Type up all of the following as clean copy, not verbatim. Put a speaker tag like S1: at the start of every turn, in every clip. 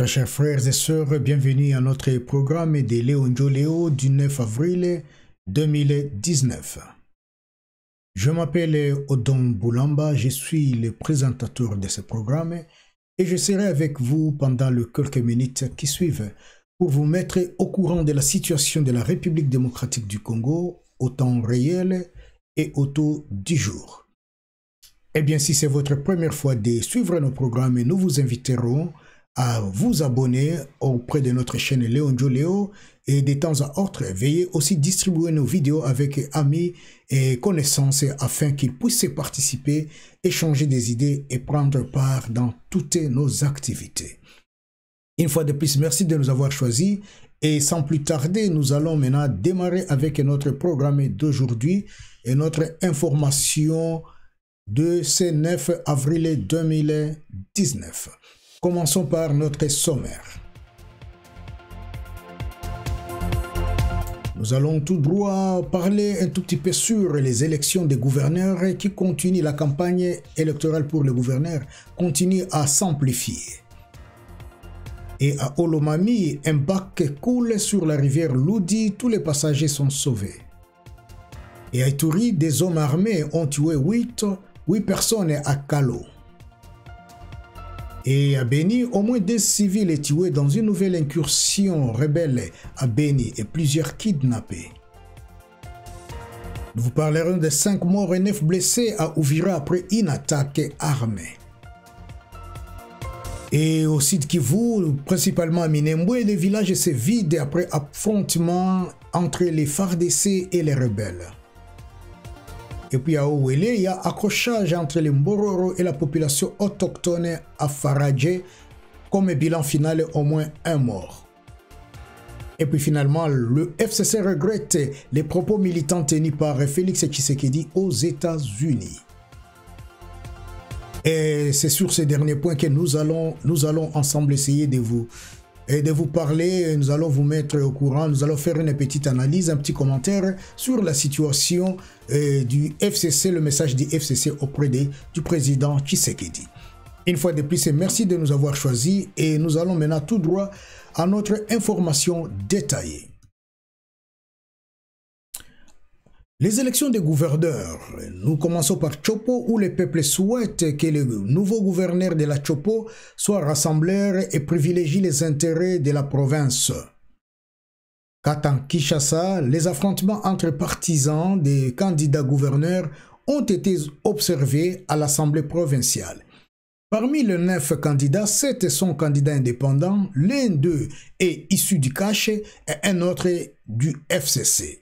S1: Très chers frères et sœurs, bienvenue à notre programme de Léo Njoleo du 9 avril 2019. Je m'appelle Odon Boulamba, je suis le présentateur de ce programme et je serai avec vous pendant les quelques minutes qui suivent pour vous mettre au courant de la situation de la République démocratique du Congo au temps réel et au taux du jour. Eh bien, si c'est votre première fois de suivre nos programmes, nous vous inviterons à vous abonner auprès de notre chaîne Léo Njoleo et de temps à autre, veuillez aussi distribuer nos vidéos avec amis et connaissances afin qu'ils puissent participer, échanger des idées et prendre part dans toutes nos activités. Une fois de plus, merci de nous avoir choisis et sans plus tarder, nous allons maintenant démarrer avec notre programme d'aujourd'hui et notre information de ce 9 avril 2019. Commençons par notre sommaire. Nous allons tout droit parler un tout petit peu sur les élections des gouverneurs qui continuent, la campagne électorale pour les gouverneurs continue à s'amplifier. Et à Olomami, un bac coule sur la rivière Loudi, tous les passagers sont sauvés. Et à Ituri, des hommes armés ont tué 8 personnes à Kalo. Et à Beni, au moins 2 civils est tués dans une nouvelle incursion rebelle à Beni et plusieurs kidnappés. Nous vous parlerons de 5 morts et 9 blessés à Ouvira après une attaque armée. Et au sud Kivu, principalement à Minembwe, le village s'est vide après affrontement entre les FARDC et les rebelles. Et puis à Owele, il y a accrochage entre les Mbororo et la population autochtone à Faradje, comme bilan final au moins 1 mort. Et puis finalement, le FCC regrette les propos militants tenus par Félix Tshisekedi aux États-Unis. Et c'est sur ces derniers points que nous allons ensemble essayer de vous parler, nous allons vous mettre au courant, nous allons faire une petite analyse, un petit commentaire sur la situation du FCC, le message du FCC auprès du président Tshisekedi. Une fois de plus, merci de nous avoir choisis et nous allons maintenant tout droit à notre information détaillée. Les élections des gouverneurs, nous commençons par Chopo où le peuple souhaite que le nouveau gouverneur de la Chopo soit rassembleur et privilégie les intérêts de la province. Quant à Kinshasa, les affrontements entre partisans des candidats gouverneurs ont été observés à l'Assemblée provinciale. Parmi les 9 candidats, 7 sont candidats indépendants, l'un d'eux est issu du cash et un autre du FCC.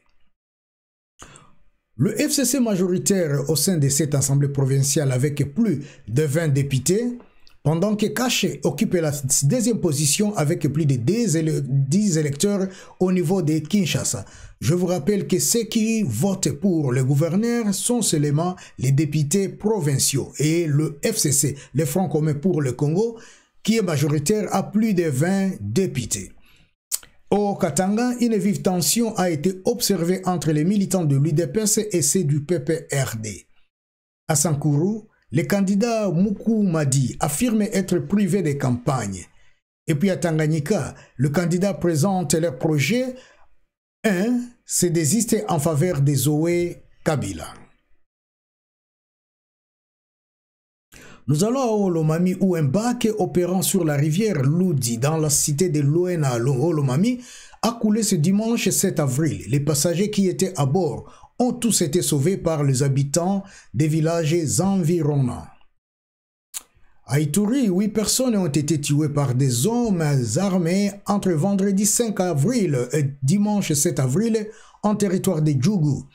S1: Le FCC majoritaire au sein de cette assemblée provinciale avec plus de 20 députés, pendant que Kaché occupe la 2e position avec plus de 10 électeurs au niveau de Kinshasa. Je vous rappelle que ceux qui votent pour le gouverneur sont seulement les députés provinciaux et le FCC, le Front commun pour le Congo, qui est majoritaire à plus de 20 députés. Au Katanga, une vive tension a été observée entre les militants de l'UDPS et ceux du PPRD. À Sankuru, le candidat Moukou Madi affirme être privé de campagne. Et puis à Tanganyika, le candidat présente leur projet. Un, c'est désister en faveur des Zoé Kabila. Nous allons à Olomami où un bac opérant sur la rivière Loudi dans la cité de Loena à Olomami a coulé ce dimanche 7 avril. Les passagers qui étaient à bord ont tous été sauvés par les habitants des villages environnants. À Ituri, 8 personnes ont été tuées par des hommes armés entre vendredi 5 avril et dimanche 7 avril en territoire de Djougou.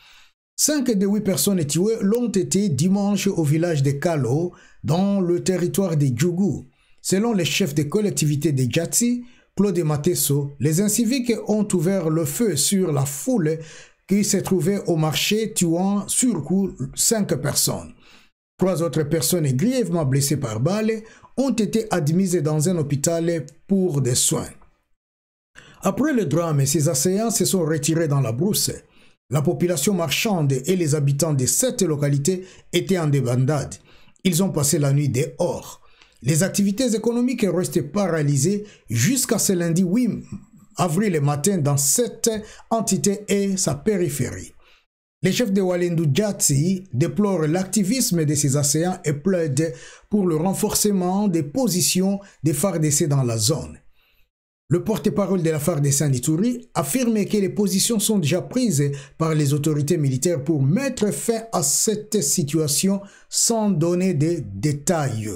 S1: 5 des 8 personnes tuées l'ont été dimanche au village de Kalo, dans le territoire de Djougou. Selon les chefs des collectivités de Djatsi, Claude Matesso, les inciviques ont ouvert le feu sur la foule qui se trouvait au marché, tuant sur coup 5 personnes. 3 autres personnes grièvement blessées par balles ont été admises dans un hôpital pour des soins. Après le drame, ces assaillants se sont retirés dans la brousse. La population marchande et les habitants de cette localité étaient en débandade. Ils ont passé la nuit dehors. Les activités économiques restaient paralysées jusqu'à ce lundi 8 avril matin dans cette entité et sa périphérie. Les chefs de Walendu Jatsi déplorent l'activisme de ces assaillants et plaident pour le renforcement des positions des FARDC dans la zone. Le porte-parole de la FARDC en Ituri affirme que les positions sont déjà prises par les autorités militaires pour mettre fin à cette situation sans donner de détails.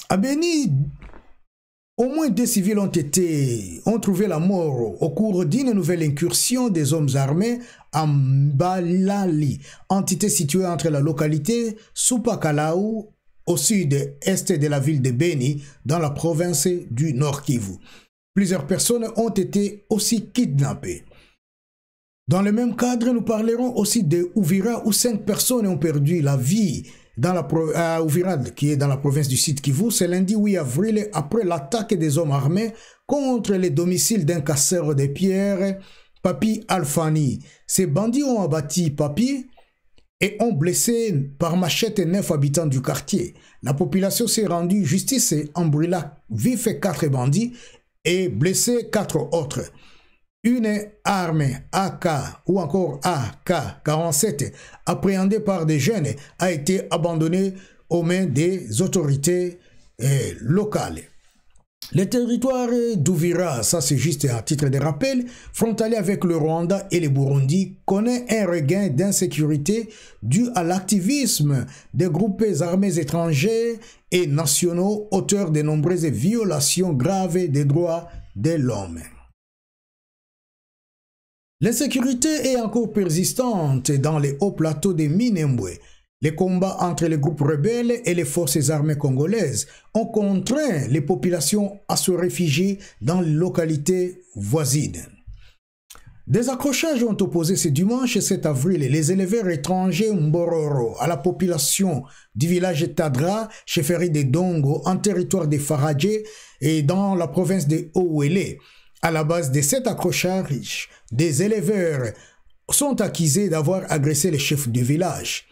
S1: À Beni, au moins 2 civils ont trouvé la mort au cours d'une nouvelle incursion des hommes armés à Mbalali, entité située entre la localité Supakalaou au sud-est de la ville de Beni, dans la province du Nord Kivu. Plusieurs personnes ont été aussi kidnappées. Dans le même cadre, nous parlerons aussi de Uvira, où 5 personnes ont perdu la vie à Uvira, qui est dans la province du Sud Kivu, c'est lundi 8 avril, après l'attaque des hommes armés contre les domiciles d'un casseur de pierres, Papi Alfani. Ces bandits ont abattu Papi et ont blessé par machette 9 habitants du quartier. La population s'est rendue justice et en brûlant vif 4 bandits et blessé 4 autres. Une arme AK ou encore AK-47 appréhendée par des jeunes a été abandonnée aux mains des autorités locales. Le territoire d'Uvira, ça c'est juste à titre de rappel, frontalier avec le Rwanda et le Burundi, connaît un regain d'insécurité dû à l'activisme des groupes armés étrangers et nationaux, auteurs de nombreuses violations graves des droits de l'homme. L'insécurité est encore persistante dans les hauts plateaux de Minembwe. Les combats entre les groupes rebelles et les forces armées congolaises ont contraint les populations à se réfugier dans les localités voisines. Des accrochages ont opposé ce dimanche 7 avril les éleveurs étrangers Mbororo à la population du village Tadra, chefferie de Dongo, en territoire de Faradje et dans la province de Owele. À la base de cet accrochage, des éleveurs sont accusés d'avoir agressé les chefs du village.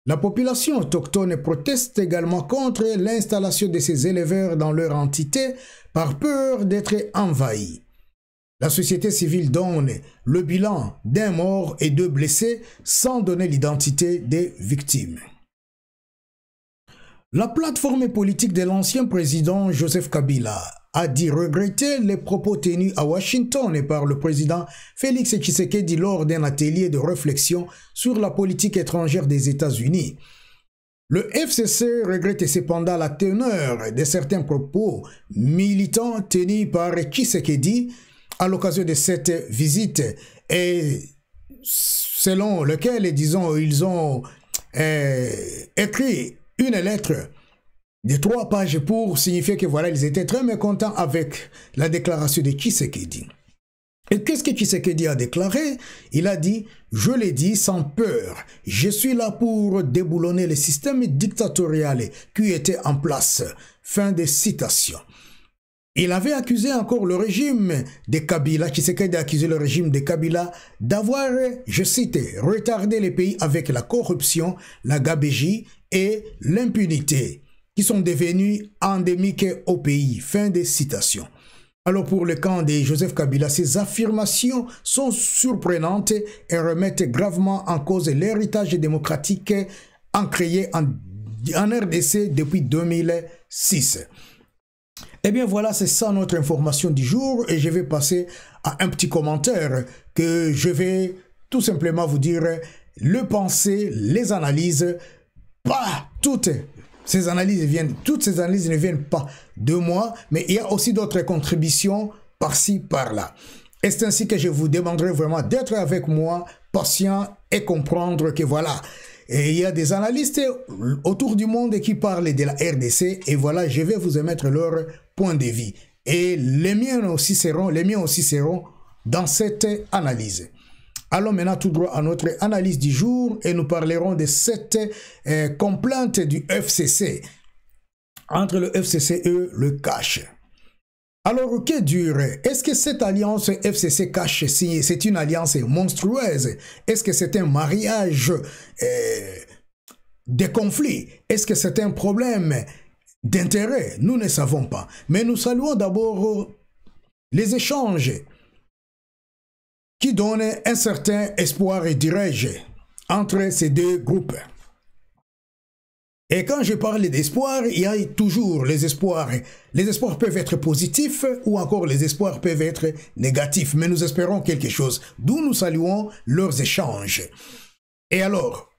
S1: La population autochtone proteste également contre l'installation de ces éleveurs dans leur entité par peur d'être envahis. La société civile donne le bilan d'1 mort et 2 blessés sans donner l'identité des victimes. La plateforme politique de l'ancien président Joseph Kabila a dit regretter les propos tenus à Washington par le président Félix Tshisekedi lors d'un atelier de réflexion sur la politique étrangère des États-Unis. Le FCC regrette cependant la teneur de certains propos militants tenus par Tshisekedi à l'occasion de cette visite et selon lequel, disons, ils ont écrit une lettre de 3 pages pour signifier que voilà, ils étaient très mécontents avec la déclaration de Tshisekedi. Et qu'est-ce que Tshisekedi a déclaré? Il a dit « Je l'ai dit sans peur, je suis là pour déboulonner le système dictatorial qui était en place. » Fin de citation. Il avait accusé encore le régime de Kabila, Tshisekedi a accusé le régime de Kabila d'avoir, je cite, retardé les pays avec la corruption, la gabégie et l'impunité, qui sont devenus endémiques au pays. Fin de citation. Alors pour le camp de Joseph Kabila, ces affirmations sont surprenantes et remettent gravement en cause l'héritage démocratique ancré en RDC depuis 2006. Eh bien voilà, c'est ça notre information du jour et je vais passer à un petit commentaire que je vais tout simplement vous dire le penser, les analyses, pas toutes ces analyses ne viennent pas de moi, mais il y a aussi d'autres contributions par-ci, par-là. Et c'est ainsi que je vous demanderai vraiment d'être avec moi, patient et comprendre que voilà, et il y a des analystes autour du monde qui parlent de la RDC et voilà, je vais vous émettre leur point de vue. Et les miens aussi seront dans cette analyse. Allons maintenant tout droit à notre analyse du jour et nous parlerons de cette complainte du FCC entre le FCC et le cash. Alors, que dure? Est-ce que cette alliance FCC-Cash signée, c'est une alliance monstrueuse? Est-ce que c'est un mariage des conflits? Est-ce que c'est un problème d'intérêt? Nous ne savons pas. Mais nous saluons d'abord les échanges qui donnent un certain espoir, dirais-je, entre ces deux groupes. Et quand je parle d'espoir, il y a toujours les espoirs. Les espoirs peuvent être positifs ou encore les espoirs peuvent être négatifs. Mais nous espérons quelque chose, d'où nous saluons leurs échanges. Et alors,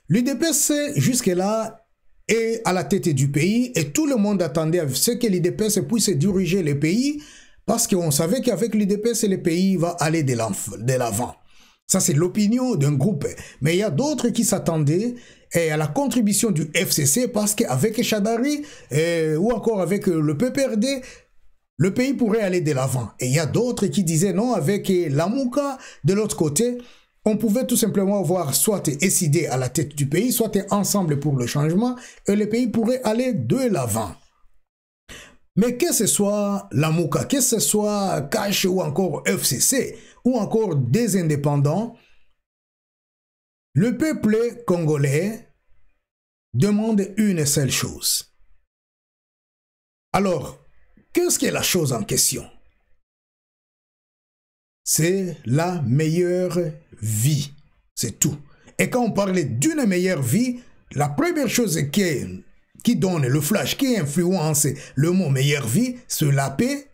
S1: l'UDPS jusque-là est à la tête du pays et tout le monde attendait à ce que l'UDPS puisse diriger le pays parce qu'on savait qu'avec l'UDPS, le pays va aller de l'avant. Ça, c'est l'opinion d'un groupe. Mais il y a d'autres qui s'attendaient à la contribution du FCC parce qu'avec Chadari ou encore avec le PPRD, le pays pourrait aller de l'avant. Et il y a d'autres qui disaient non, avec Lamouka de l'autre côté, on pouvait tout simplement voir soit SID à la tête du pays, soit ensemble pour le changement, et le pays pourrait aller de l'avant. Mais que ce soit Lamouka, que ce soit Cash ou encore FCC, ou encore des indépendants, le peuple congolais demande une seule chose. Alors, qu'est-ce qu'est la chose en question? C'est la meilleure vie, c'est tout. Et quand on parle d'une meilleure vie, la première chose qui donne le flash, qui influence le mot meilleure vie, c'est la paix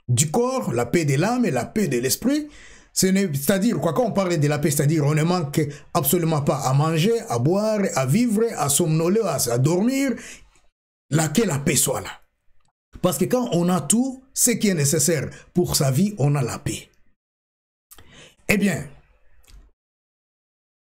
S1: du corps, la paix de l'âme et la paix de l'esprit. C'est-à-dire, quand on parle de la paix, c'est-à-dire on ne manque absolument pas à manger, à boire, à vivre, à somnoler, à dormir, que la paix soit là. Parce que quand on a tout ce qui est nécessaire pour sa vie, on a la paix. Eh bien,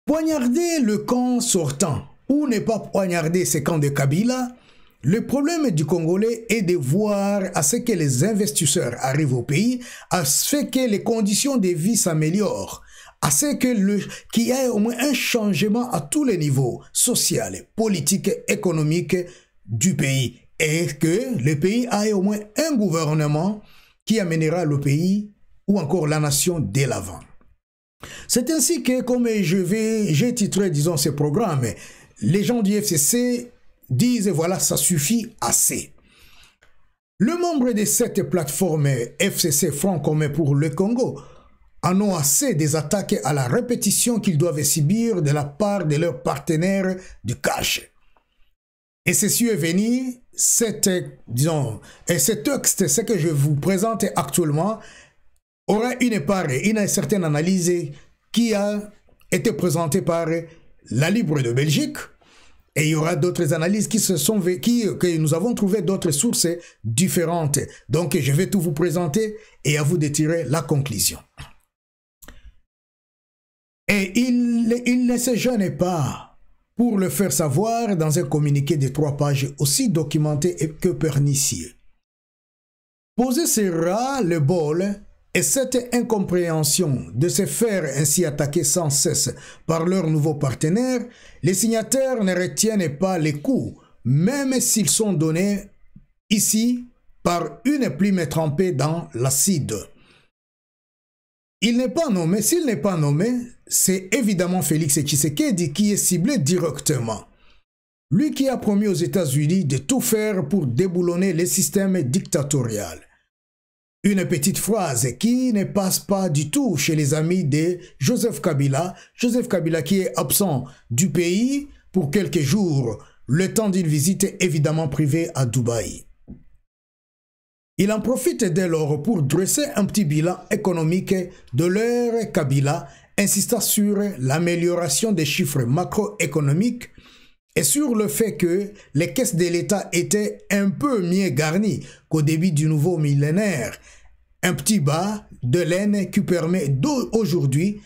S1: poignarder le camp sortant ou ne pas poignarder ces camps de Kabila, le problème du Congolais est de voir à ce que les investisseurs arrivent au pays, à ce que les conditions de vie s'améliorent, à ce qu'il y ait au moins un changement à tous les niveaux, social, politique, économique du pays, et que le pays ait au moins un gouvernement qui amènera le pays ou encore la nation de l'avant. C'est ainsi que, comme j'ai titré, disons, ce programme, les gens du FCC disent, voilà, ça suffit assez. Le membre de cette plateforme FCC Front commun pour le Congo en ont assez des attaques à la répétition qu'ils doivent subir de la part de leurs partenaires du cash. Et ceci est venu, ce texte, ce que je vous présente actuellement, aura une certaine analyse qui a été présentée par la Libre de Belgique. Et il y aura d'autres analyses que nous avons trouvé d'autres sources différentes. Donc, je vais tout vous présenter et à vous de tirer la conclusion. Et il ne se gêne pas pour le faire savoir dans un communiqué de 3 pages aussi documenté que pernicieux. Posé sera le bol et cette incompréhension de se faire ainsi attaquer sans cesse par leurs nouveaux partenaires, les signataires ne retiennent pas les coups, même s'ils sont donnés ici par une plume trempée dans l'acide. Il n'est pas nommé, s'il n'est pas nommé, c'est évidemment Félix Tshisekedi qui est ciblé directement. Lui qui a promis aux États-Unis de tout faire pour déboulonner le système dictatorial. Une petite phrase qui ne passe pas du tout chez les amis de Joseph Kabila. Joseph Kabila qui est absent du pays pour quelques jours, le temps d'une visite évidemment privée à Dubaï. Il en profite dès lors pour dresser un petit bilan économique de l'ère Kabila, insistant sur l'amélioration des chiffres macroéconomiques et sur le fait que les caisses de l'État étaient un peu mieux garnies qu'au début du nouveau millénaire. Un petit bas de laine qui permet d'aujourd'hui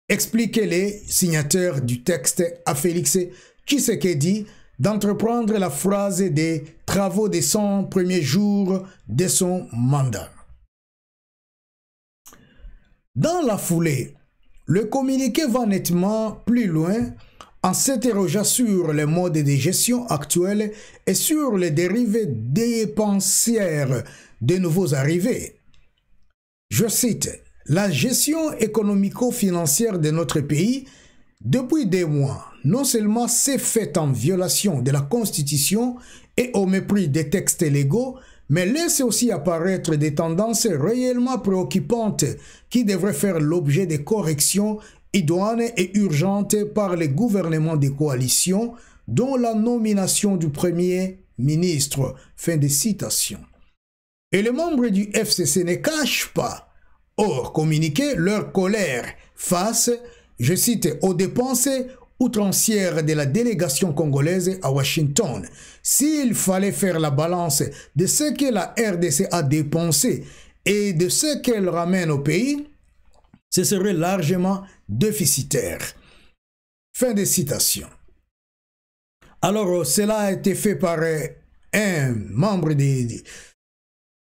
S1: expliquer les signataires du texte à Félix Tshisekedi d'entreprendre la phrase des travaux des 100 premiers jours de son mandat. Dans la foulée, le communiqué va nettement plus loin en s'interrogeant sur les modes de gestion actuels et sur les dérives dépensières des nouveaux arrivés. Je cite, « La gestion économico-financière de notre pays, depuis des mois, non seulement c'est fait en violation de la Constitution et au mépris des textes légaux, mais laisse aussi apparaître des tendances réellement préoccupantes qui devraient faire l'objet de corrections idoines et urgentes par les gouvernements des coalitions, dont la nomination du Premier ministre. Fin de citation. Et les membres du FCC ne cachent pas, hors communiqué, leur colère face, je cite, aux dépenses outrancières de la délégation congolaise à Washington. S'il fallait faire la balance de ce que la RDC a dépensé et de ce qu'elle ramène au pays, ce serait largement déficitaire. Fin de citation. Alors, cela a été fait par un membre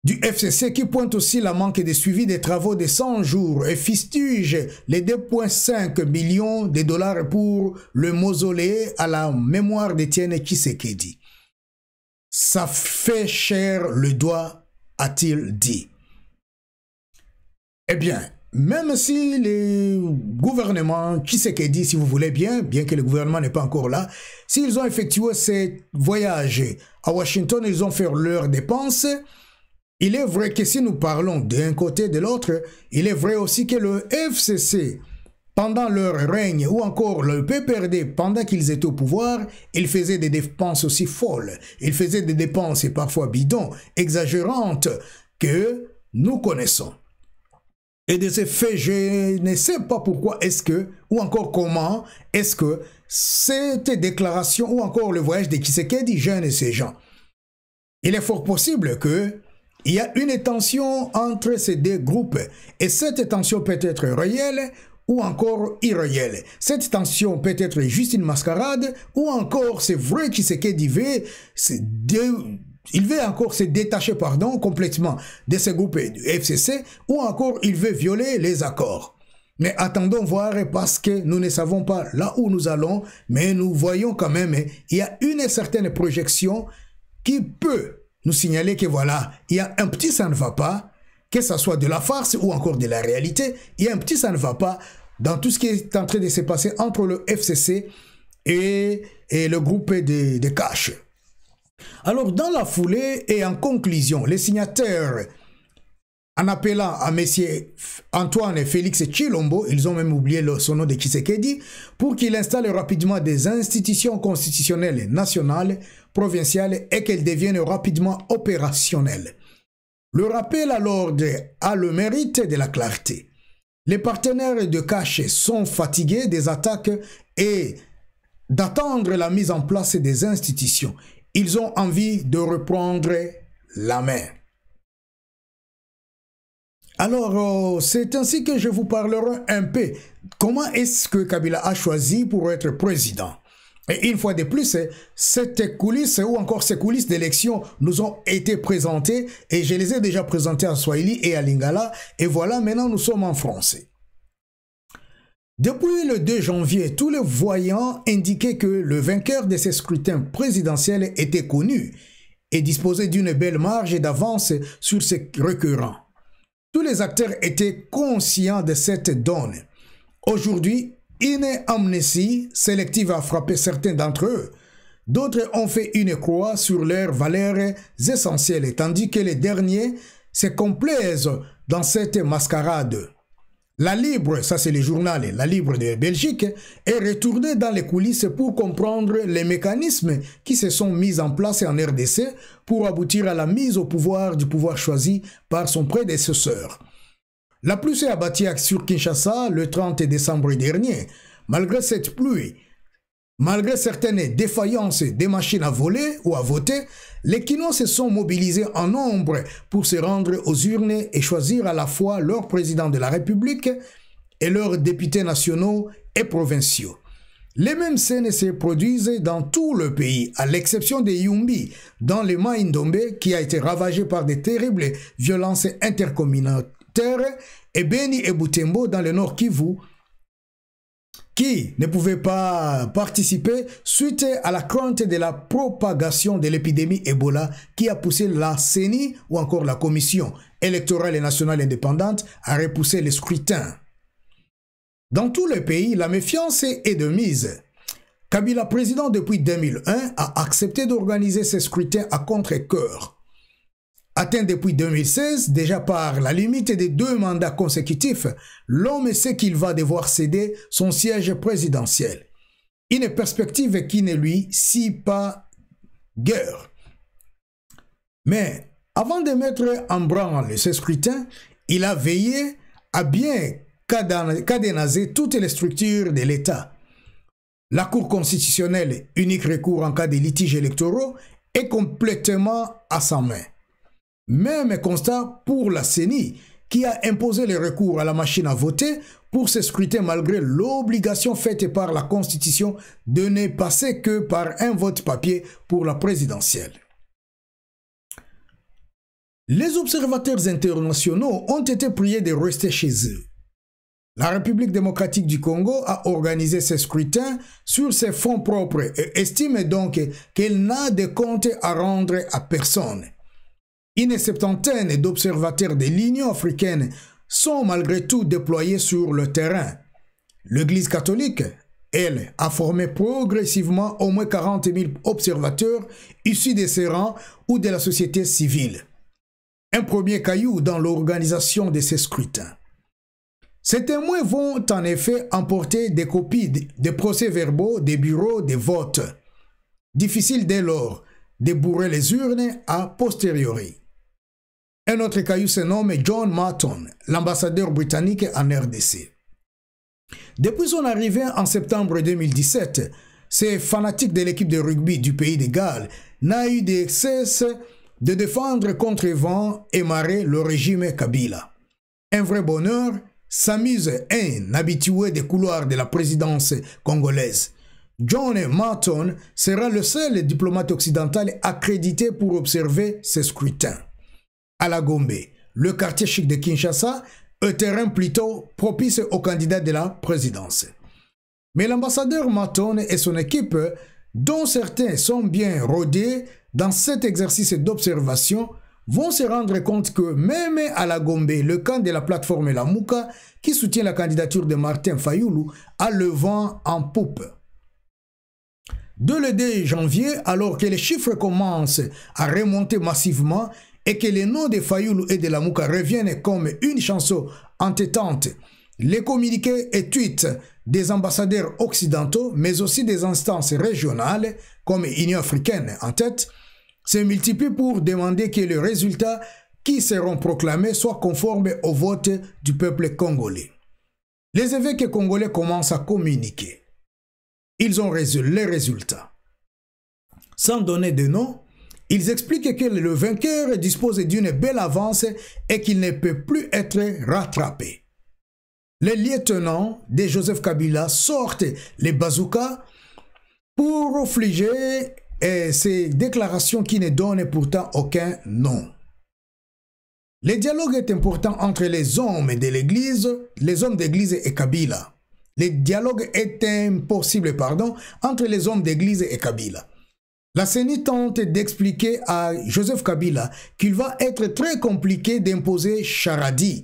S1: du FCC qui pointe aussi la manque de suivi des travaux de 100 jours et fustige les 2,5 millions de dollars pour le mausolée à la mémoire d'Étienne Tshisekedi. Ça fait cher le doigt, a-t-il dit. Eh bien, même si les gouvernements Tshisekedi, si vous voulez bien que le gouvernement n'est pas encore là, s'ils ont effectué ces voyages à Washington, ils ont fait leurs dépenses. Il est vrai que si nous parlons d'un côté de l'autre, il est vrai aussi que le FCC, pendant leur règne, ou encore le PPRD, pendant qu'ils étaient au pouvoir, ils faisaient des dépenses aussi folles. Ils faisaient des dépenses parfois bidons, exagérantes, que nous connaissons. Et de ces faits, je ne sais pas pourquoi est-ce que, ou encore comment est-ce que cette déclaration, ou encore le voyage de Tshisekedi gêne ces gens. Il est fort possible que il y a une tension entre ces deux groupes et cette tension peut être réelle ou encore irréelle. Cette tension peut être juste une mascarade ou encore c'est vrai qu'il veut il veut encore se détacher complètement de ce groupe du FCC ou encore il veut violer les accords. Mais attendons voir parce que nous ne savons pas là où nous allons, mais nous voyons quand même il y a une certaine projection qui peut nous signaler que voilà, il y a un petit ça ne va pas, que ce soit de la farce ou encore de la réalité, il y a un petit ça ne va pas dans tout ce qui est en train de se passer entre le FCC et le groupe de Cash. Alors, dans la foulée et en conclusion, les signataires, en appelant à M. Antoine Félix Tshilombo, ils ont même oublié son nom de Tshisekedi, pour qu'il installe rapidement des institutions constitutionnelles nationales, provinciales et qu'elles deviennent rapidement opérationnelles. Le rappel à l'ordre a le mérite de la clarté. Les partenaires de Cash sont fatigués des attaques et d'attendre la mise en place des institutions. Ils ont envie de reprendre la main. Alors, c'est ainsi que je vous parlerai un peu comment est-ce que Kabila a choisi pour être président. Et une fois de plus, cette coulisse ou encore ces coulisses d'élection nous ont été présentées et je les ai déjà présentées en Swahili et à Lingala. Et voilà, maintenant nous sommes en français. Depuis le 2 janvier, tous les voyants indiquaient que le vainqueur de ces scrutins présidentiels était connu et disposait d'une belle marge d'avance sur ses requérants. Tous les acteurs étaient conscients de cette donne. Aujourd'hui, une amnésie sélective a frappé certains d'entre eux. D'autres ont fait une croix sur leurs valeurs essentielles, tandis que les derniers se complaisent dans cette mascarade. La Libre, ça c'est le journal, La Libre de Belgique, est retournée dans les coulisses pour comprendre les mécanismes qui se sont mis en place en RDC pour aboutir à la mise au pouvoir du pouvoir choisi par son prédécesseur. La pluie s'est abattue sur Kinshasa le 30 décembre dernier. Malgré cette pluie, malgré certaines défaillances des machines à voler ou à voter, les Kinois se sont mobilisés en nombre pour se rendre aux urnes et choisir à la fois leur président de la République et leurs députés nationaux et provinciaux. Les mêmes scènes se produisent dans tout le pays, à l'exception de Yumbi, dans le Mai-Ndombe, qui a été ravagé par de terribles violences intercommunautaires, et Beni et Butembo, dans le Nord Kivu, qui ne pouvaient pas participer suite à la crainte de la propagation de l'épidémie Ebola qui a poussé la CENI ou encore la Commission électorale et nationale indépendante à repousser les scrutins. Dans tout le pays, la méfiance est de mise. Kabila, président depuis 2001, a accepté d'organiser ces scrutins à contre-cœur. Atteint depuis 2016, déjà par la limite des 2 mandats consécutifs, l'homme sait qu'il va devoir céder son siège présidentiel. Une perspective qui ne lui scie pas guère. Mais avant de mettre en branle ce scrutin, il a veillé à bien cadenaser toutes les structures de l'État. La Cour constitutionnelle, unique recours en cas de litiges électoraux, est complètement à sa main. Même constat pour la CENI, qui a imposé le recours à la machine à voter pour ce scrutin malgré l'obligation faite par la Constitution de ne passer que par un vote papier pour la présidentielle. Les observateurs internationaux ont été priés de rester chez eux. La République démocratique du Congo a organisé ce scrutin sur ses fonds propres et estime donc qu'elle n'a de compte à rendre à personne. Une septantaine d'observateurs de l'Union africaine sont malgré tout déployés sur le terrain. L'Église catholique, elle, a formé progressivement au moins 40 000 observateurs issus de ses rangs ou de la société civile. Un premier caillou dans l'organisation de ces scrutins. Ces témoins vont en effet emporter des copies des procès-verbaux des bureaux de vote. Difficile dès lors de bourrer les urnes a posteriori. Un autre caillou se nomme John Marton, l'ambassadeur britannique en RDC. Depuis son arrivée en septembre 2017, ce fanatique de l'équipe de rugby du pays de Galles n'a eu de cesse de défendre contre vent et marée le régime Kabila. Un vrai bonheur, s'amuse un habitué des couloirs de la présidence congolaise. John Marton sera le seul diplomate occidental accrédité pour observer ce scrutin. À la Gombe, le quartier chic de Kinshasa, un terrain plutôt propice aux candidats de la présidence. Mais l'ambassadeur Marton et son équipe, dont certains sont bien rodés dans cet exercice d'observation, vont se rendre compte que même à la Gombe, le camp de la plateforme Lamuka, qui soutient la candidature de Martin Fayulu, a le vent en poupe. Dès le 2 janvier, alors que les chiffres commencent à remonter massivement et que les noms de Fayulu et de Lamuka reviennent comme une chanson entêtante, les communiqués et tweets des ambassadeurs occidentaux, mais aussi des instances régionales, comme Union africaine en tête, se multiplient pour demander que les résultats qui seront proclamés soient conformes au vote du peuple congolais. Les évêques congolais commencent à communiquer. Ils ont les résultats. Sans donner de nom, ils expliquent que le vainqueur dispose d'une belle avance et qu'il ne peut plus être rattrapé. Les lieutenants de Joseph Kabila sortent les bazookas pour affliger ces déclarations qui ne donnent pourtant aucun nom. Le dialogue est important entre les hommes de l'Église, les hommes d'Église et Kabila. Le dialogue est impossible, entre les hommes d'Église et Kabila. La CENI tente d'expliquer à Joseph Kabila qu'il va être très compliqué d'imposer Charadi.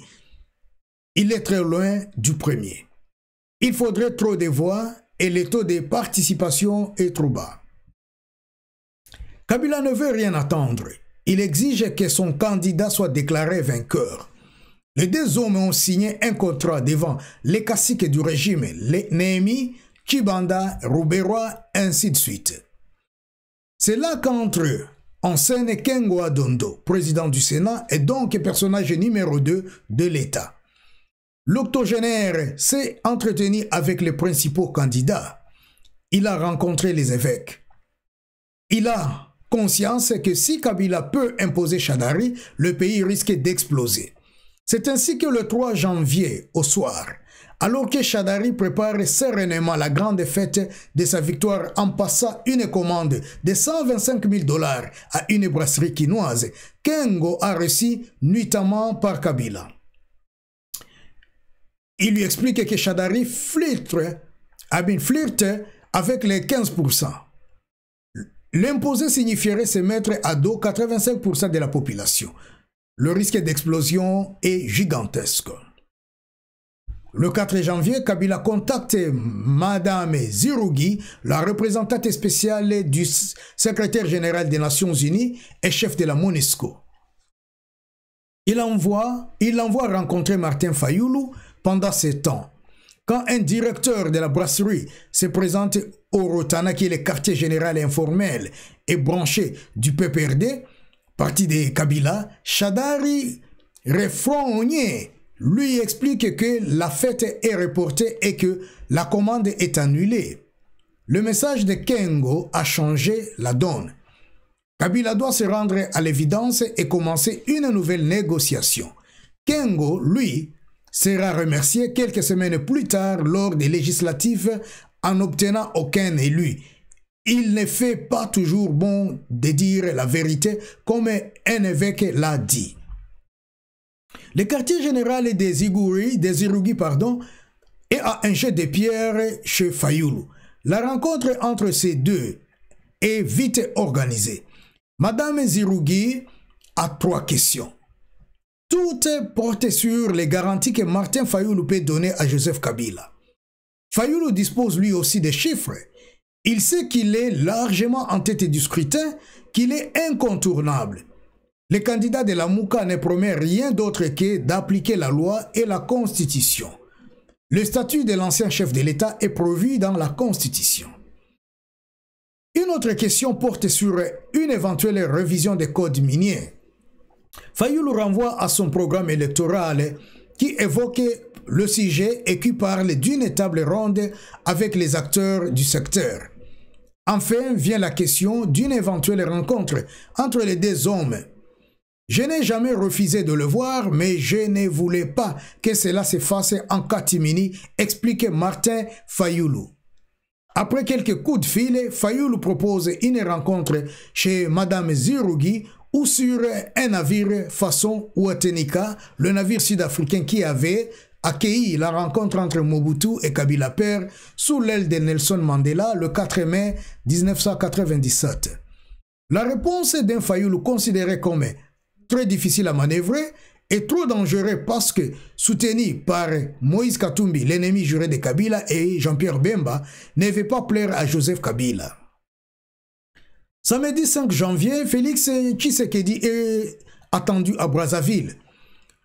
S1: Il est très loin du premier. Il faudrait trop de voix et le taux de participation est trop bas. Kabila ne veut rien attendre. Il exige que son candidat soit déclaré vainqueur. Les deux hommes ont signé un contrat devant les caciques du régime, les Néhémi, Chibanda, Rouberois, ainsi de suite. C'est là qu'entre eux, en scène Kengo Adondo, président du Sénat et donc personnage numéro 2 de l'État. L'octogénaire s'est entretenu avec les principaux candidats. Il a rencontré les évêques. Il a conscience que si Kabila peut imposer Shadari, le pays risque d'exploser. C'est ainsi que le 3 janvier, au soir, alors que Shadari prépare sereinement la grande fête de sa victoire en passant une commande de 125 000 $ à une brasserie quinoise, Kengo a reçu nuitamment par Kabila. Il lui explique que Shadari flirte avec les 15%. L'imposer signifierait se mettre à dos 85% de la population. Le risque d'explosion est gigantesque. Le 4 janvier, Kabila contacte Madame Zirougi, la représentante spéciale du secrétaire général des Nations Unies et chef de la MONUSCO. Il l'envoie rencontrer Martin Fayoulou pendant ce temps. Quand un directeur de la brasserie se présente au Rotana, qui est le quartier général informel et branché du PPRD, parti de Kabila, Shadari Refrogné lui explique que la fête est reportée et que la commande est annulée. Le message de Kengo a changé la donne. Kabila doit se rendre à l'évidence et commencer une nouvelle négociation. Kengo, lui, sera remercié quelques semaines plus tard lors des législatives en n'obtenant aucun élu. Il ne fait pas toujours bon de dire la vérité comme un évêque l'a dit. Le quartier général des Irougui est à un jet de pierre chez Fayoulou. La rencontre entre ces deux est vite organisée. Madame Zirougui a 3 questions. Toutes portent sur les garanties que Martin Fayoulou peut donner à Joseph Kabila. Fayoulou dispose lui aussi des chiffres. Il sait qu'il est largement en tête du scrutin, qu'il est incontournable. Le candidat de la Mouka ne promet rien d'autre que d'appliquer la loi et la Constitution. Le statut de l'ancien chef de l'État est prévu dans la Constitution. Une autre question porte sur une éventuelle révision des codes miniers. Fayoulou renvoie à son programme électoral qui évoque le sujet et qui parle d'une table ronde avec les acteurs du secteur. Enfin vient la question d'une éventuelle rencontre entre les deux hommes. Je n'ai jamais refusé de le voir, mais je ne voulais pas que cela se fasse en catimini, explique Martin Fayoulou. Après quelques coups de fil, Fayoulou propose une rencontre chez Madame Zirougui ou sur un navire façon Ouatenika, le navire sud-africain qui avait accueilli la rencontre entre Mobutu et Kabila Père sous l'aile de Nelson Mandela le 4 mai 1997. La réponse d'un Fayoulou considéré comme très difficile à manœuvrer et trop dangereux parce que soutenu par Moïse Katumbi, l'ennemi juré de Kabila, et Jean-Pierre Bemba, ne veut pas plaire à Joseph Kabila. Samedi 5 janvier, Félix Tshisekedi est attendu à Brazzaville.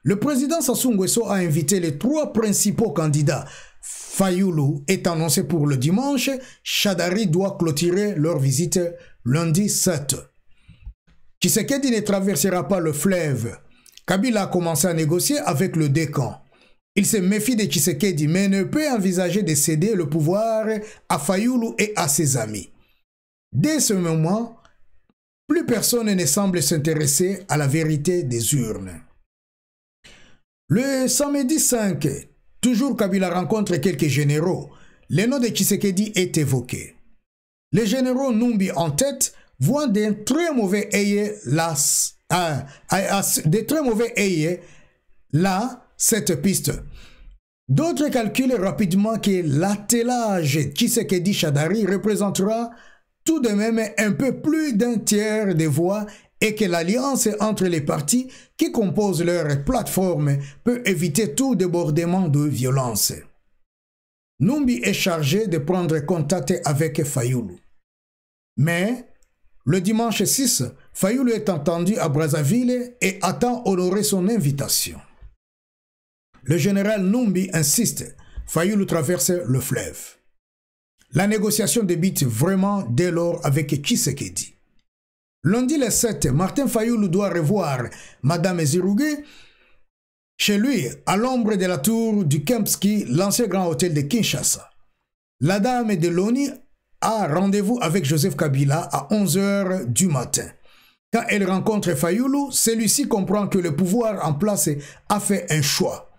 S1: Le président Sassou Nguesso a invité les 3 principaux candidats. Fayoulou est annoncé pour le dimanche. Shadari doit clôturer leur visite lundi 7. Tshisekedi ne traversera pas le fleuve. Kabila a commencé à négocier avec le décan. Il se méfie de Tshisekedi mais ne peut envisager de céder le pouvoir à Fayoulou et à ses amis. Dès ce moment, plus personne ne semble s'intéresser à la vérité des urnes. Le samedi 5, toujours Kabila rencontre quelques généraux. Le nom de Tshisekedi est évoqué. Les généraux Numbi en tête voient d'un très mauvais œil cette piste. D'autres calculent rapidement que l'attelage Tshisekedi-Shadari représentera tout de même un peu plus d'un tiers des voix et que l'alliance entre les partis qui composent leur plateforme peut éviter tout débordement de violence. Numbi est chargé de prendre contact avec Fayoulou. Mais le dimanche 6, Fayoulou est entendu à Brazzaville et attend honorer son invitation. Le général Numbi insiste, Fayoulou traverse le fleuve. La négociation débute vraiment dès lors avec Tshisekedi. Lundi le 7, Martin Fayoulou doit revoir Madame Zirougui chez lui, à l'ombre de la tour du Kempski, l'ancien grand hôtel de Kinshasa. La dame de l'ONU a rendez-vous avec Joseph Kabila à 11 h du matin. Quand elle rencontre Fayoulou, celui-ci comprend que le pouvoir en place a fait un choix.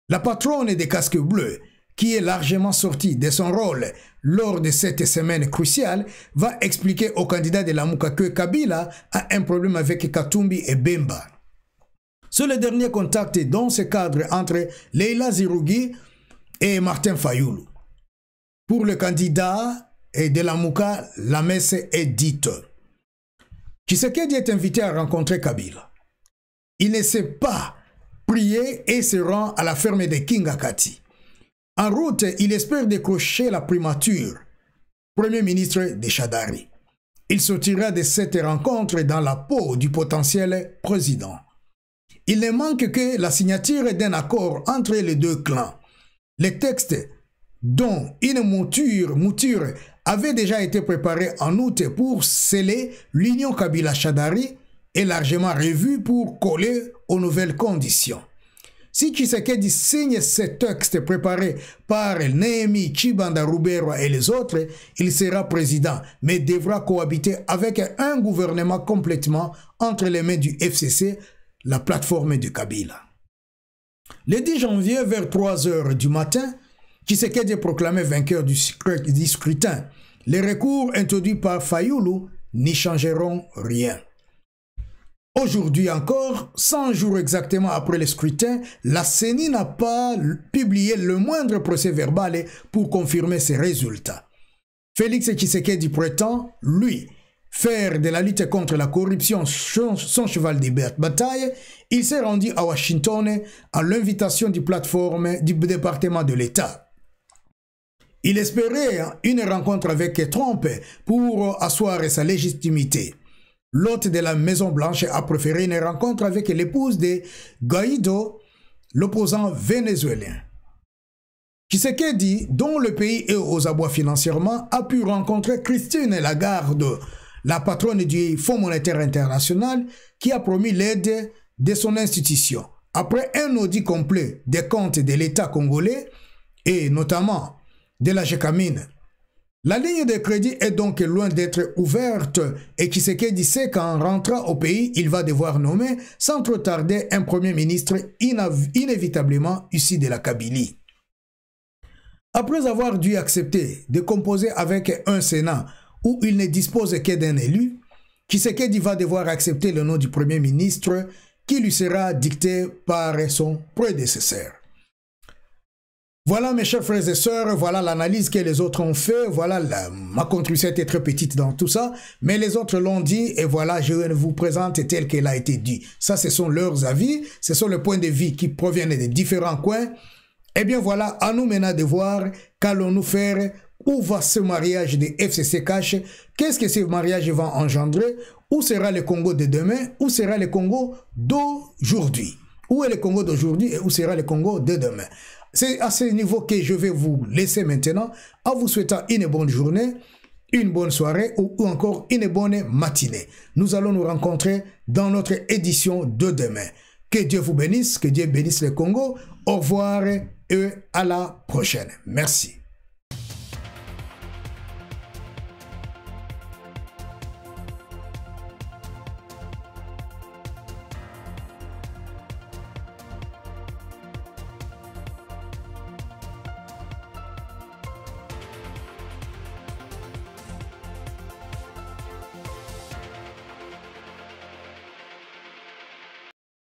S1: La patronne des casques bleus, qui est largement sortie de son rôle lors de cette semaine cruciale, va expliquer au candidat de la Mouka que Kabila a un problème avec Katumbi et Bemba. C'est le dernier contact dans ce cadre entre Leila Zirougui et Martin Fayoulou. Pour le candidat de la Mouka, la messe est dite. Tshisekedi est invité à rencontrer Kabila. Il ne sait pas prier et se rend à la ferme de Kingakati. En route, il espère décrocher la primature, Premier ministre de Shadari. Il sortira de cette rencontre dans la peau du potentiel président. Il ne manque que la signature d'un accord entre les deux clans. Les textes dont une mouture avait déjà été préparée en août pour sceller l'union Kabila-Shadari est largement revue pour coller aux nouvelles conditions. Si Tshisekedi signe ces textes préparés par Néhémie Tshibanda Ruberwa et les autres, il sera président, mais devra cohabiter avec un gouvernement complètement entre les mains du FCC, la plateforme de Kabila. Le 10 janvier, vers 3 h du matin, Tshisekedi est proclamé vainqueur du scrutin. Les recours introduits par Fayoulou n'y changeront rien. Aujourd'hui encore, 100 jours exactement après le scrutin, la CENI n'a pas publié le moindre procès-verbal pour confirmer ses résultats. Félix Tshisekedi prétend, lui, faire de la lutte contre la corruption son cheval de bataille. Il s'est rendu à Washington à l'invitation du département de l'État. Il espérait une rencontre avec Trump pour asseoir sa légitimité. L'hôte de la Maison-Blanche a préféré une rencontre avec l'épouse de Guaido, l'opposant vénézuélien. Tshisekedi, dont le pays est aux abois financièrement, a pu rencontrer Christine Lagarde, la patronne du Fonds monétaire international, qui a promis l'aide de son institution. Après un audit complet des comptes de l'État congolais, et notamment de la Gécamine, la ligne de crédit est donc loin d'être ouverte et Tshisekedi sait qu'en rentrant au pays, il va devoir nommer sans trop tarder un premier ministre inévitablement issu de la Kabylie. Après avoir dû accepter de composer avec un Sénat où il ne dispose que d'un élu, Tshisekedi va devoir accepter le nom du premier ministre qui lui sera dicté par son prédécesseur. Voilà mes chers frères et sœurs, voilà l'analyse que les autres ont fait, voilà ma contribution était très petite dans tout ça, mais les autres l'ont dit et voilà je vous présente tel qu'elle a été dit. Ça ce sont leurs avis, ce sont les points de vue qui proviennent des différents coins. Et bien voilà, à nous maintenant de voir qu'allons-nous faire, où va ce mariage de FCC Cash, qu'est-ce que ce mariage va engendrer, où sera le Congo de demain, où sera le Congo d'aujourd'hui, où est le Congo d'aujourd'hui et où sera le Congo de demain. C'est à ce niveau que je vais vous laisser maintenant en vous souhaitant une bonne journée, une bonne soirée ou encore une bonne matinée. Nous allons nous rencontrer dans notre édition de demain. Que Dieu vous bénisse, que Dieu bénisse le Congo. Au revoir et à la prochaine. Merci.